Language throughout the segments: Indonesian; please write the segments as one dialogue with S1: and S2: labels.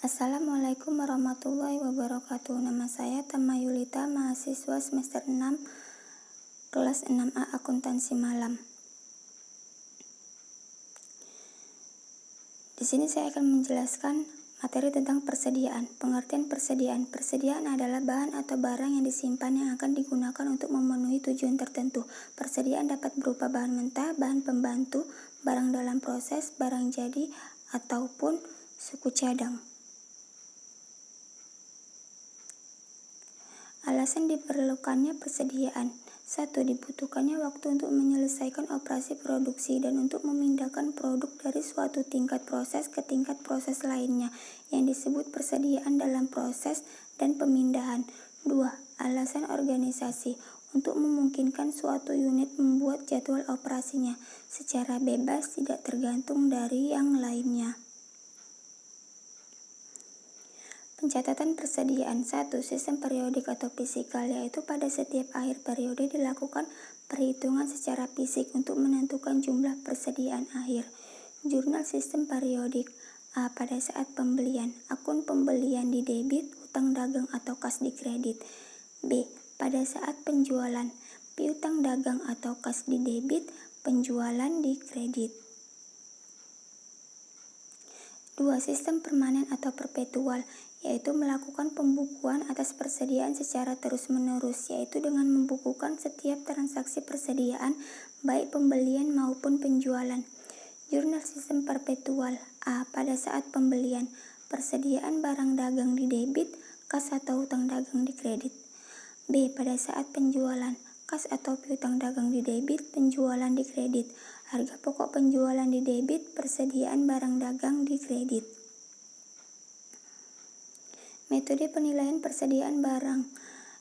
S1: Assalamualaikum warahmatullahi wabarakatuh. Nama saya Tama Yulita, mahasiswa semester 6, kelas 6A Akuntansi Malam. Di sini saya akan menjelaskan materi tentang persediaan. Pengertian persediaan. Persediaan adalah bahan atau barang yang disimpan yang akan digunakan untuk memenuhi tujuan tertentu. Persediaan dapat berupa bahan mentah, bahan pembantu, barang dalam proses, barang jadi, ataupun suku cadang. Alasan diperlukannya persediaan. 1. Dibutuhkannya waktu untuk menyelesaikan operasi produksi dan untuk memindahkan produk dari suatu tingkat proses ke tingkat proses lainnya, yang disebut persediaan dalam proses dan pemindahan. 2. Alasan organisasi. Untuk memungkinkan suatu unit membuat jadwal operasinya secara bebas, tidak tergantung dari yang lainnya. Pencatatan persediaan. 1. Sistem periodik atau fisikal, yaitu pada setiap akhir periode dilakukan perhitungan secara fisik untuk menentukan jumlah persediaan akhir. Jurnal sistem periodik. A. Pada saat pembelian, akun pembelian di debit, utang dagang atau kas di kredit. B. Pada saat penjualan, piutang dagang atau kas di debit, penjualan di kredit. 2. Sistem permanen atau perpetual, yaitu melakukan pembukuan atas persediaan secara terus-menerus, yaitu dengan membukukan setiap transaksi persediaan, baik pembelian maupun penjualan. Jurnal sistem perpetual. A. Pada saat pembelian, persediaan barang dagang di debit, kas atau utang dagang di kredit. B. Pada saat penjualan, kas atau piutang dagang di debit, penjualan di kredit. Harga pokok penjualan di debit, persediaan barang dagang di kredit. Metode penilaian persediaan barang.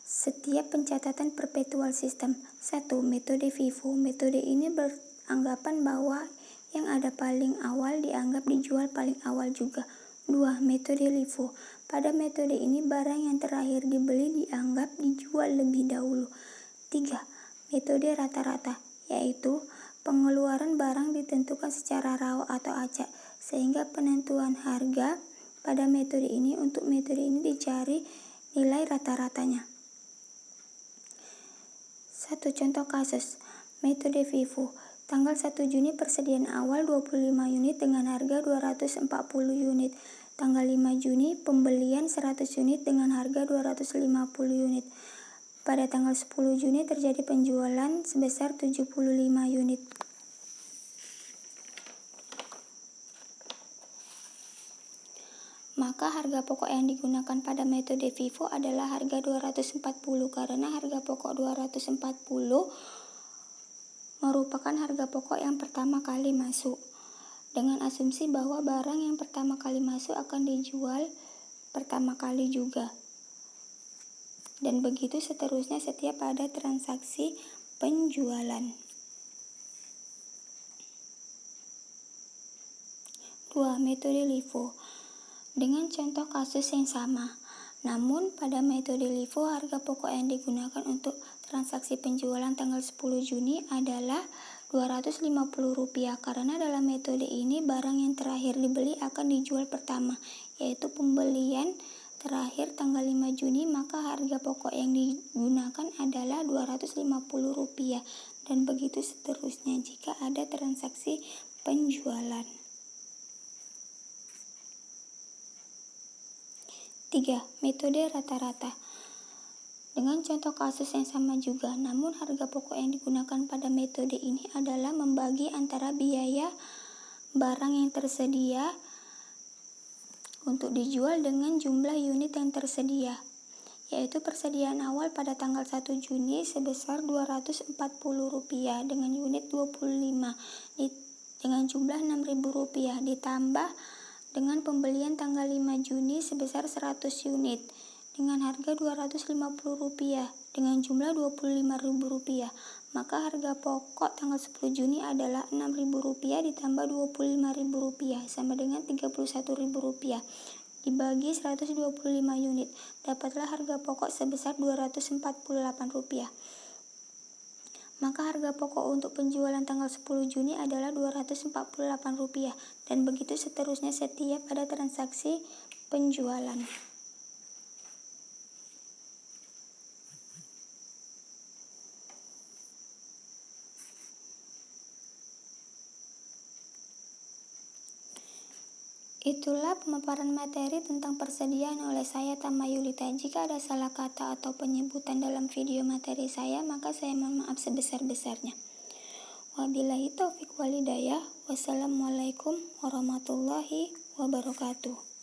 S1: Setiap pencatatan perpetual system. 1. Metode FIFO. Metode ini beranggapan bahwa yang ada paling awal dianggap dijual paling awal juga. 2. Metode LIFO. Pada metode ini barang yang terakhir dibeli dianggap dijual lebih dahulu. 3. Metode rata-rata, yaitu pengeluaran barang ditentukan secara raw atau acak, sehingga penentuan harga pada metode ini. Untuk metode ini dicari nilai rata-ratanya. 1. Contoh kasus. Metode FIFO. Tanggal 1 Juni persediaan awal 25 unit dengan harga 240 unit. Tanggal 5 Juni pembelian 100 unit dengan harga 250 unit. Pada tanggal 10 Juni terjadi penjualan sebesar 75 unit. Maka harga pokok yang digunakan pada metode FIFO adalah harga 240 karena harga pokok 240 merupakan harga pokok yang pertama kali masuk, dengan asumsi bahwa barang yang pertama kali masuk akan dijual pertama kali juga. Dan begitu seterusnya setiap ada transaksi penjualan. 2. Metode LIFO. Dengan contoh kasus yang sama, namun pada metode LIFO harga pokok yang digunakan untuk transaksi penjualan tanggal 10 Juni adalah Rp250 karena dalam metode ini barang yang terakhir dibeli akan dijual pertama, yaitu pembelian terakhir tanggal 5 Juni, maka harga pokok yang digunakan adalah Rp250 dan begitu seterusnya jika ada transaksi penjualan. 3. Metode rata-rata. Dengan contoh kasus yang sama juga, namun harga pokok yang digunakan pada metode ini adalah membagi antara biaya barang yang tersedia untuk dijual dengan jumlah unit yang tersedia, yaitu persediaan awal pada tanggal 1 Juni sebesar Rp240 dengan unit 25 dengan jumlah Rp6.000 ditambah dengan pembelian tanggal 5 Juni sebesar 100 unit dengan harga Rp250 dengan jumlah Rp25.000, maka harga pokok tanggal 10 Juni adalah Rp6.000 ditambah Rp25.000 sama dengan Rp31.000 dibagi 125 unit, dapatlah harga pokok sebesar Rp248. Maka harga pokok untuk penjualan tanggal 10 Juni adalah Rp248 dan begitu seterusnya setiap ada transaksi penjualan. Itulah pemaparan materi tentang persediaan oleh saya, Tama Yulita. Jika ada salah kata atau penyebutan dalam video materi saya, maka saya mohon maaf sebesar-besarnya. Wabillahi taufiq walhidayah. Wassalamualaikum warahmatullahi wabarakatuh.